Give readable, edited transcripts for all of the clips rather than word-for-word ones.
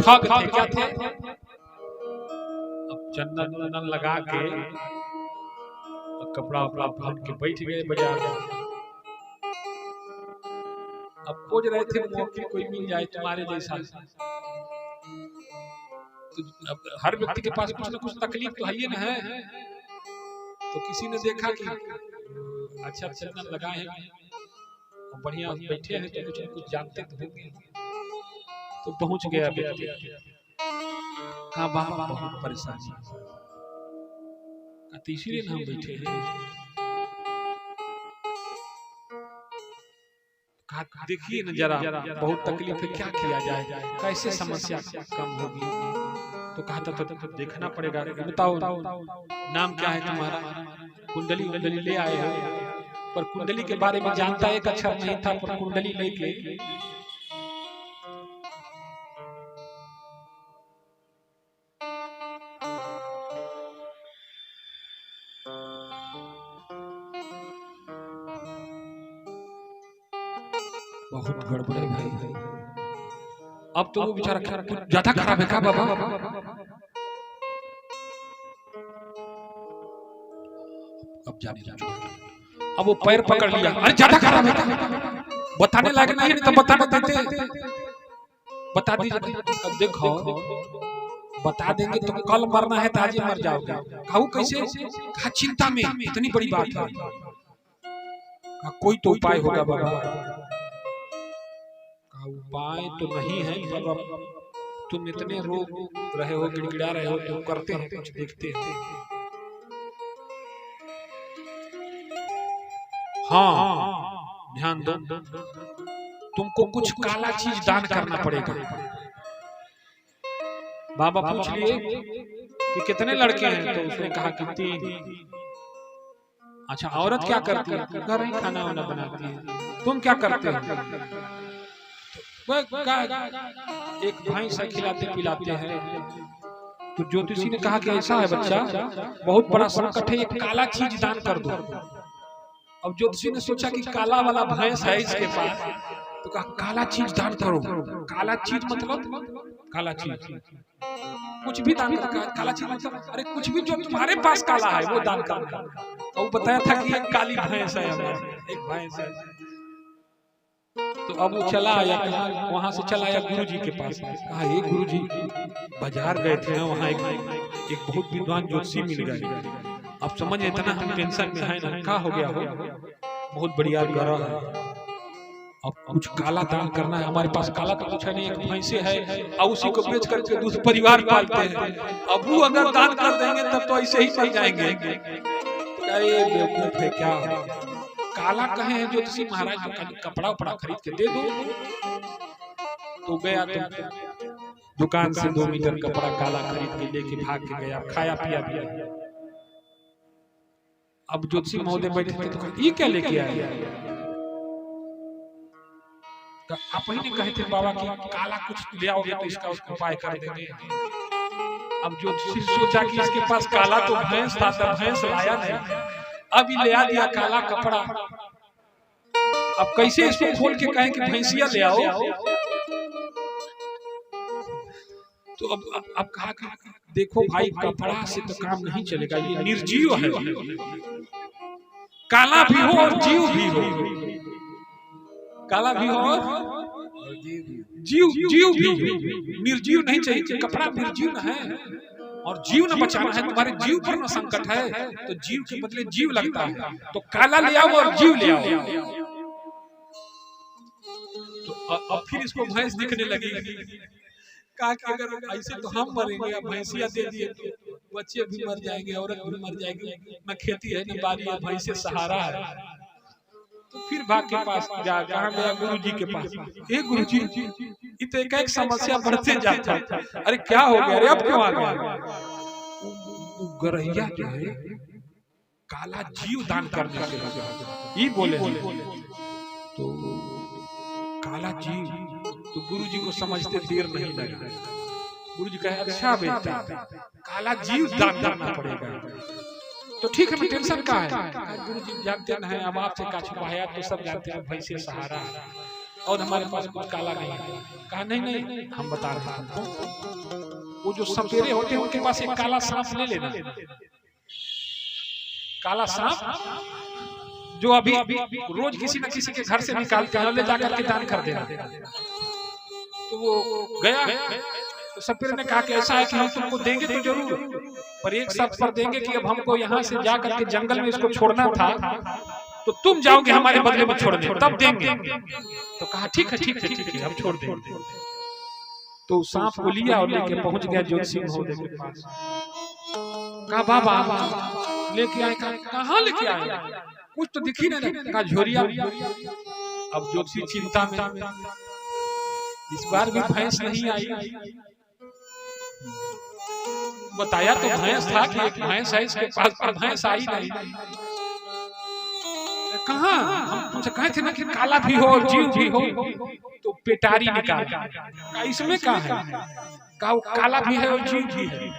ठग थे, क्या थे? अब चंदन वंदन लगा के कपड़ा उपड़ा पहन के बैठ गए बाजार में। अब खोज रहे थे मौके कोई मिल जाए तुम्हारे जैसा। तो अब हर व्यक्ति के पास कुछ ना कुछ तकलीफ तो है ही ना है। तो किसी ने देखा कि अच्छा चंदन लगाए हैं और बढ़िया बैठे हैं तो कुछ न कुछ जानते तो होंगे। तो पहुंच गया व्यक्ति, कहा बाबा बहुत परेशानी, इसीलिए हम बैठे हैं। देखिए न जरा बहुत तकलीफ है, क्या किया जाए, कैसे समस्या कम होगी। तो कहा था तो देखना पड़ेगा। बताओ नाम क्या है तुम्हारा? कुंडली कुंडली ले आए हो, पर कुंडली के बारे में जानता एक अक्षर नहीं था, पर कुंडली लेके बहुत गड़बड़ है भाई। अब तो वो बेचारा ज्यादा खराब है क्या बाबा? अब जाने जा, अब वो पैर पकड़ लिया, अरे ज्यादा खराब है क्या? बताने लायक नहीं है, तो बता देते, बता दीजिए। अब देखो बता देंगे तो कल मरना है तो आज ही मर जाओगे। कहूँ कैसे? कहा चिंता में, इतनी बड़ी बात है, कोई तो उपाय होगा बाबा। उपाय तो नहीं है, पर तुम इतने रो रहे हो, गिड़गिड़ा रहे हो, तुम करते हैं कुछ, देखते हैं। हाँ ध्यान दो, तुमको कुछ काला चीज दान करना पड़ेगा। बाबा पूछ लिए कि कितने लड़के हैं? तो उसने कहा कि 3। अच्छा औरत क्या करती है? घर ही खाना वाना बनाती है। तुम क्या करते हो? एक भैंस खिलाते पिलाते हैं। तो ज्योतिषी ने कहा कि ऐसा है बच्चा, बहुत बड़ा संकट है, एक काला चीज दान कर दो। अब ज्योतिषी ने सोचा कि काला वाला भैंस है इसके पास, तो कहा काला चीज दान करो। काला चीज मतलब काला चीज कुछ भी दान कर, काला चीज मतलब अरे कुछ भी जो तुम्हारे पास काला है वो दान करना। और बताया था कि एक काली भैंस है, एक भैंस है। तो अब वो चला आया, वहां से चला आया गुरुजी के पास। कहा ये गुरुजी बाजार गए थे ना, वहाँ एक बहुत विद्वान ज्योतिषी मिल गए। अब समझ इतना हम टेंशन में है ना, क्या हो गया हो, बहुत बढ़िया ग्रह है, अब कुछ काला दान करना है। हमारे पास काला तो कुछ है नहीं, एक भैंसे है और उसी को बेच करके दूसरे परिवार पालते हैं। अब वो अगर दान कर देंगे तब तो ऐसे ही चल जाएंगे। बेवकूफ है क्या? काला कहे हैं ज्योतिषी महाराज, तो कपड़ा उपड़ा खरीद के दे दो। तो गया तो दुकान से 2 मीटर कपड़ा काला खरीद के लेके भाग के गया, खाया पिया दिया। अब ज्योतिषी महोदय बैठे थे तो ये क्या लेके आए? आप ही ने कहे थे बाबा कि काला कुछ ले आओगे तो इसका उपाय कर देंगे। अब ज्योतिषी सोचा कि इसके पास काला तो भैंस था, तो भैंस लाया नहीं, अब ले आ दिया काला कपड़ा। अब कैसे इसको खोल के कहें कि भैंसिया ले आओ? तो अब कहा देखो भाई, कपड़ा से तो काम नहीं चलेगा, ये निर्जीव है। काला भी हो और जीव भी हो, काला भी हो और जीव भी हो। निर्जीव नहीं चाहिए, कपड़ा निर्जीव न है और जीव न बचाना है। तुम्हारे जीव पर न संकट है तो जीव के बदले जीव लगता है, तो काला ले आओ और जीव ले आओ। तो अब फिर इसको भैंस दिखने लगी। कहा कि अगर ऐसे तो हम मरेंगे, अब भैंसिया दे दिए तो बच्चे भी मर जाएंगे, औरत भी मर जाएगी, न खेती है न बारी है, भैंसे सहारा है। तो फिर भाग के पास जा, कहाँ गया? गुरुजी के पास। हे गुरुजी, तो एक समस्या बढ़ते जाता है। अरे क्या हो गया? अरे अब क्यों आ गया? गरहिया जो है काला जीव दान करने से ही बोले। तो काला जीव, तो गुरुजी को समझते देर नहीं लगा। गुरुजी कहे अच्छा बेटा, काला जीव दान करना पड़ेगा। तो ठीक है, टेंशन का है? गुरुजी जानते हैं, अब आपसे का छुपाया तो सब जानते हैं, भैंसे सहारा है और हमारे पास कुछ काला नहीं है। कहा नहीं नहीं हम बता रहे हैं तुमको, वो जो सपेरे होते हैं उनके पास एक काला सांप ले लेना, काला सांप जो अभी रोज किसी न किसी के घर से निकालते हैं, ले जाकर के दान कर देना। तो वो गया, तो सपेरे ने कहा कि ऐसा है कि हम तुमको देंगे तो जरूर, पर एक शर्त पर देंगे कि अब हमको यहाँ से जा करके जंगल में इसको छोड़ना था, तो तुम जाओगे हमारे बदले में छोड़ने, तब देंगे। तो कहा ठीक है ठीक है ठीक है हम छोड़ देंगे। तो सांप को लिया और लेके पहुंच गया ज्योतिषी महोदय के पास। कहा बाबा लेके आए, कहाँ लेके आए, कुछ तो दिखी नहीं। कहा झोरिया। अब ज्योतिषी चिंता में, इस बार भी भैंस नहीं आई। बताया तो भैंस था कि एक भैंस है इसके पास, पर भैंस आई नहीं। कहाँ, हम तुमसे कहे थे ना कि काला भी हो और जीव भी हो, तो पेटारी निकाल। कहा इसमें क्या है, कहा वो काला भी है और जीव भी है।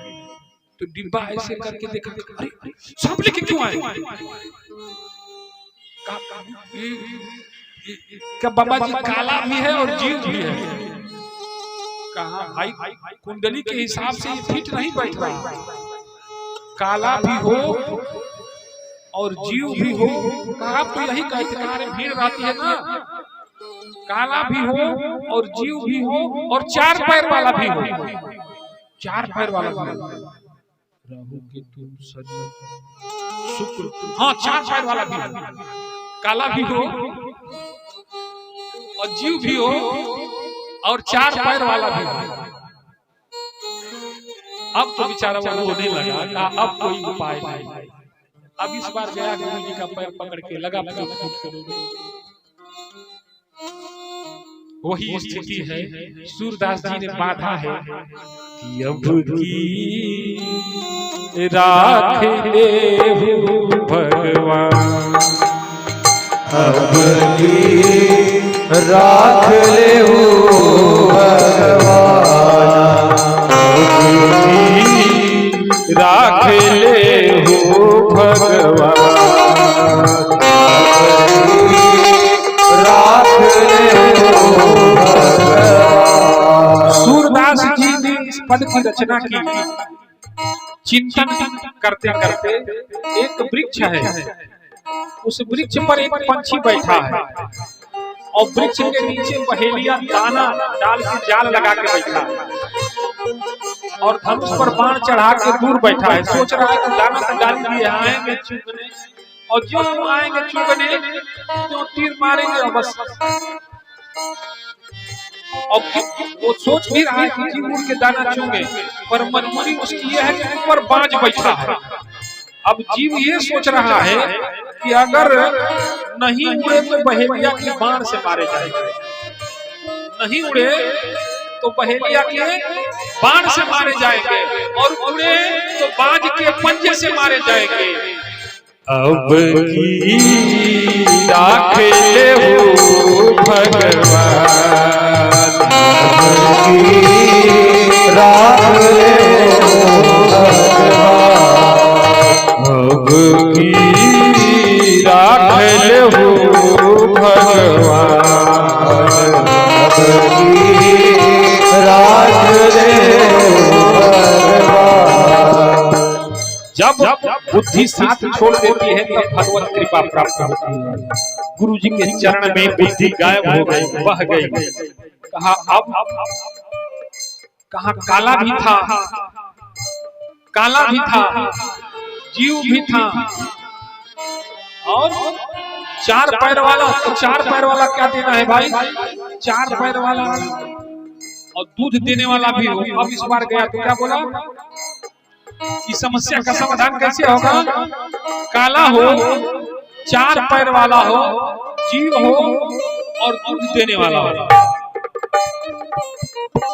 तो डिब्बा ऐसे करके देखा, अरे सांप लेके क्यों आए। क्या बाबा जी काला भी है और जीव भी है। कहा भाई कुंडली के हिसाब से ये फिट नहीं बैठ रहा, काला भी हो और जीव भी हो। कहा आप तो यही कहते हैं, अरे भीड़ रहती है ना, काला भी हो और जीव भी हो और चार पैर वाला भी हो, चार पैर वाला भी हो। राहु केतु शनि शुक्र, हाँ चार पैर वाला भी हो, काला भी हो और जीव भी हो और चार पैर वाला भी हो। अब तो बेचारा वो रोने लगा, अब कोई उपाय नहीं। अब इस बार गया गुरु जी का पैर पकड़ के लगा वही स्थिति है। सूरदास जी ने बाधा है कि अब की राख ले भगवान, अब की राख ले भगवान, राख ले भगवान, राख ले भगवान। सूरदास जी ने इस पद की रचना की। चिंतन करते करते एक वृक्ष है, उस वृक्ष पर एक पंछी बैठा है और वृक्ष के नीचे पहेलिया दाना डाल के जाल लगा के बैठा है और धनुष पर बाण चढ़ा के दूर बैठा है। सोच रहा है कि दाना तो डाल दिए, आएंगे चुगने, और जो आएंगे चुगने तो तीर मारेंगे और बस। और वो सोच भी रहा है कि जी उड़ के दाना चुगे, पर मजबूरी उसकी यह है कि ऊपर बाज बैठा है। अब जीव ये सोच रहा है कि अगर नहीं उड़े तो बहेलिया के बाण से मारे जाएंगे, नहीं उड़े तो बहेलिया के बाण से मारे जाएंगे, और उड़े तो बाज के पंजे से मारे जाएंगे। अब की राख ले भगवान, अब की राख ले भगवान, अब की राख ले भगवान, अब की राख ले भगवान। जब बुद्धि साथ छोड़ देती है तब भगवत कृपा प्राप्त होती है। गुरु जी के चरण में बुद्धि गायब हो गई, बह गई। कहा अब कहा काला भी था, काला भी था, जीव भी था, और चार पैर वाला। तो चार पैर वाला क्या देना है भाई, चार पैर वाला और दूध देने वाला भी हो। अब इस बार गया तो क्या बोला, इस समस्या का समाधान कैसे होगा, काला हो, चार पैर वाला हो, जीव हो और दूध देने वाला हो।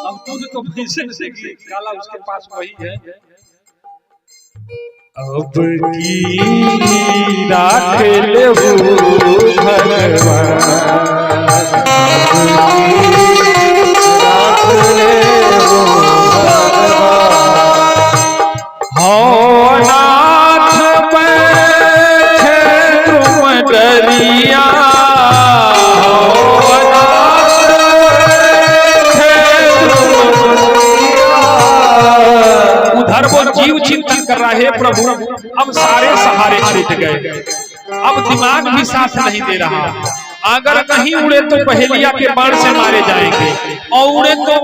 अब दूध तो भैंसे देगी, काला उसके पास वही है। अब की राख ले भगवान, राख ले हो नाथ बैठे तुम डरिया, हो नाथ हे प्रभु अब सारे सहारे छूट गए, अब दिमाग भी साथ नहीं दे रहा, अगर नहीं उड़े तो पहेलिया के बाण से मारे जाएंगे और उड़े तो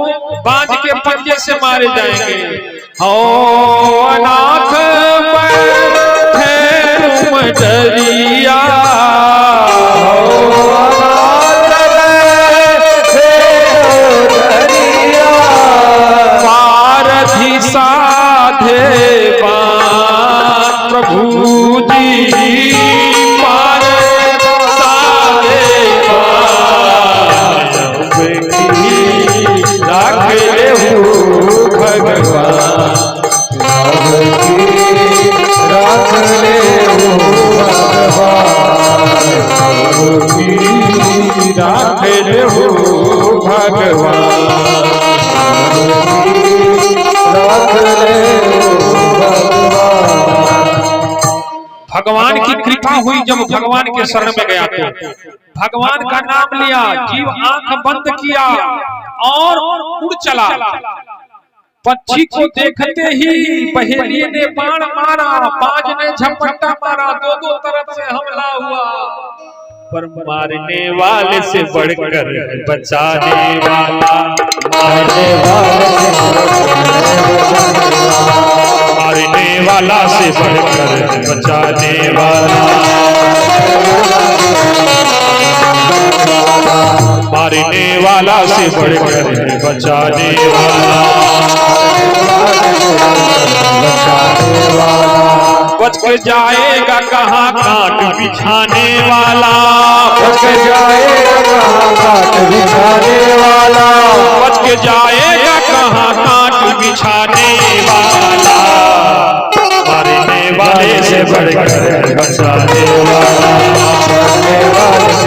बाज के पंजे से मारे जाएंगे। हो अनाथ है डरिया, पारधि साधे प्रभु जी, पार साधे राख ले भगवान, राख ले राख ले भगवान, भगवान की कृपा हुई जब भगवान के शरण में गया तो भगवान का नाम लिया, जीव आंख बंद किया और उड़ चला। पक्षी को देखते ही पहेलिये ने बाण मारा, बाज ने झपट्टा मारा, दो दो तरफ से हमला हुआ, पर मारने वाले से बढ़कर बचाने वाला, मारने वाला से बढ़कर बचाने वाला, मारने वाला से बढ़कर बचाने वाला, बच के जाएगा कहाँ काट बिछाने वाला, बच के जाएगा कहाँ काट बिछाने वाला, बच के जाएगा कहाँ काट बिछाने वाला, मारने वाले से बढ़कर बचाने वाला, मारने वाले से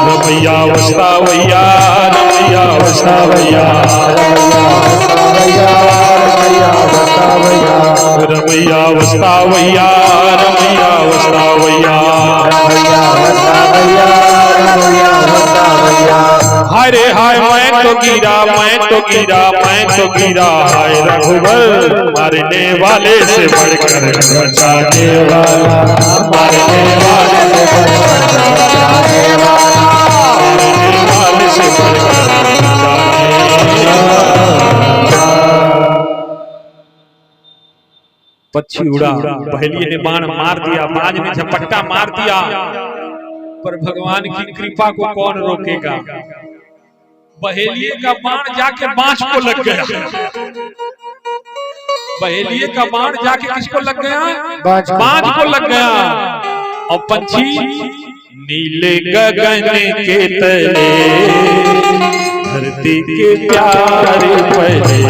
रमैया वस्ता भैया, रमैया वस्ता भैया, रमैया वस्ता भैया, रमैया वस्ता भैया, हरे हाय मैं तो गिरा, मैं तो गिरा, मैं तो गिरा, हाय रघुबर, मारने वाले से बढ़कर बचाने वाला, मारने वाले से बढ़कर बचाने वाला, मारने वाले से बढ़कर बचाने वाला। पक्षी उड़ा, पहेलिये ने बाण मार दिया, बाज ने झपट्टा मार दिया, पर भगवान की कृपा को कौन रोकेगा। पहेलिये का बाण जाके बांस को लग गया, पहेलिये का बाण जाके किसको लग गया, बांस को लग गया, और पंछी नीले गगन के तले धरती के प्यारे पले,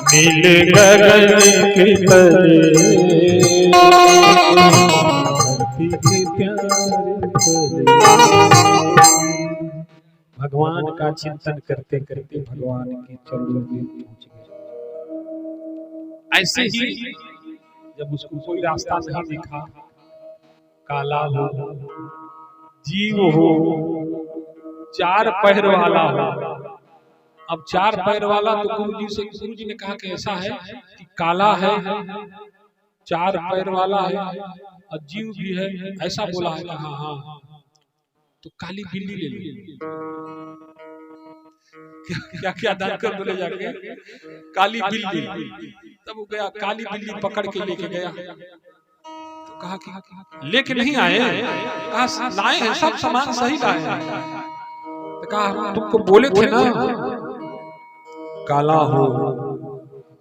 नील गगन के तले भगवान का चिंतन करते करते भगवान के चरणों में पहुंच गए। ऐसे ही जब उसको कोई रास्ता नहीं दिखा, काला हो, जीव हो, चार पैर वाला हो, अब चार पैर वाला तो गुरु जी ने कहा कि ऐसा है कि काला है, चार पैर वाला है और जीव भी है, ऐसा बोला है। हाँ हाँ, तो काली बिल्ली ले लो। क्या क्या दान कर बोले जाके, काली बिल्ली। तब वो गया, काली बिल्ली पकड़ के लेके गया, तो कहा कि लेके नहीं आए, कहा लाए हैं, सब सामान सही लाए हैं। तो कहा तुमको बोले थे ना, काला हो,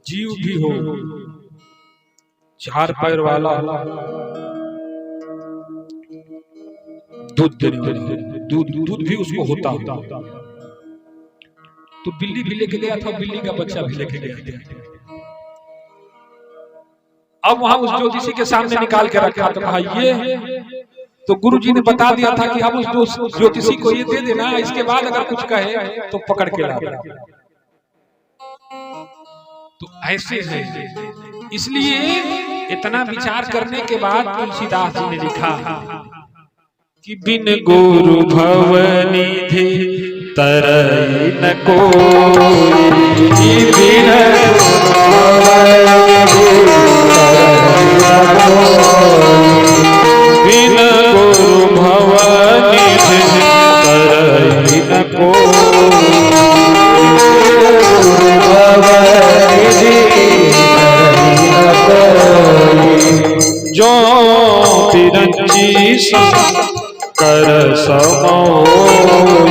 जीव भी हो, चार पैर वाला हो, दूध भी उसको होता होता, तो बिल्ली भी लेके गया था, बिल्ली का बच्चा भी लेके गया था। अब वहां उस ज्योतिषी के सामने निकाल के रखा, तो कहा ये, तो गुरु जी ने बता दिया था कि अब उस ज्योतिषी को ये दे देना, इसके बाद अगर कुछ कहे तो पकड़ के ला देना। तो ऐसे है, इसलिए इतना विचार करने के बाद तुलसीदास जी ने लिखा कि बिन गुरु भवनिधि तरई न कोई, बिन बिन गुरु भवनिधि तरई न कोई, जो बिरंची कर समोई,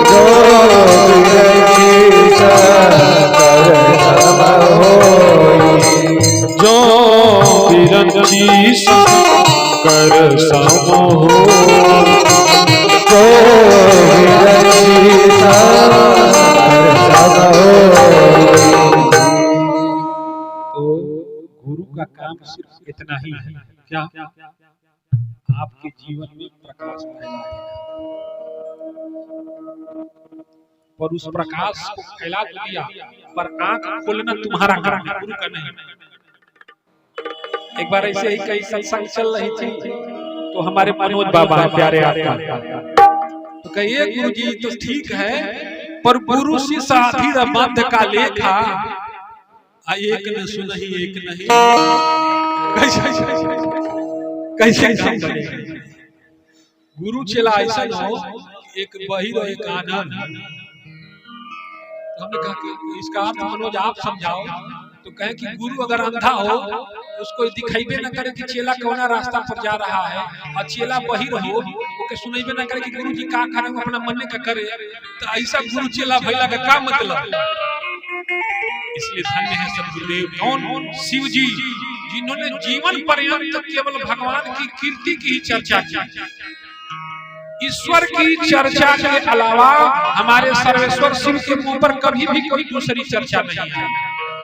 जो बिरंची कर समोई, जो बिरंची कर समोई, जो बिरंची कर समोई। तो गुरु का काम सिर्फ इतना ही है, क्या आपके जीवन में प्रकाश फैलाएगा, और उस प्रकाश को फैला दिया, पर आंख खोलना तुम्हारा काम है, गुरु का नहीं। एक बार ऐसे ही कई सत्संग चल रही थी, तो हमारे मनोज बाबा प्यारे आपका, तो कहिए गुरु जी तो ठीक है, पर गुरु से साथी रबंध का लेखा एक न सुनही एक नहीं, कैसे गुरु चला ऐसा हो, एक बहिर और एक आनंद। हमने कहा कि इसका अर्थ मनोज आप समझाओ, तो कहे कि गुरु अगर अंधा हो, उसको दिखाईबे न करे कि चेला कौना रास्ता पर जा रहा है, और चेला बहिर हो, ओके सुनाईबे न करे कि गुरु जी का करे, अपना मन का करे, तो ऐसा गुरु चेला भैला का क्या मतलब? इसलिए धन्य है सद्गुरुदेव, कौन? शिव जी, जिन्होंने जीवन पर्यंत केवल भगवान की कीर्ति की ही चर्चा की, ईश्वर की चर्चा के अलावा हमारे सर्वेश्वर शिव के मुंह पर कभी भी कोई दूसरी चर्चा नहीं है।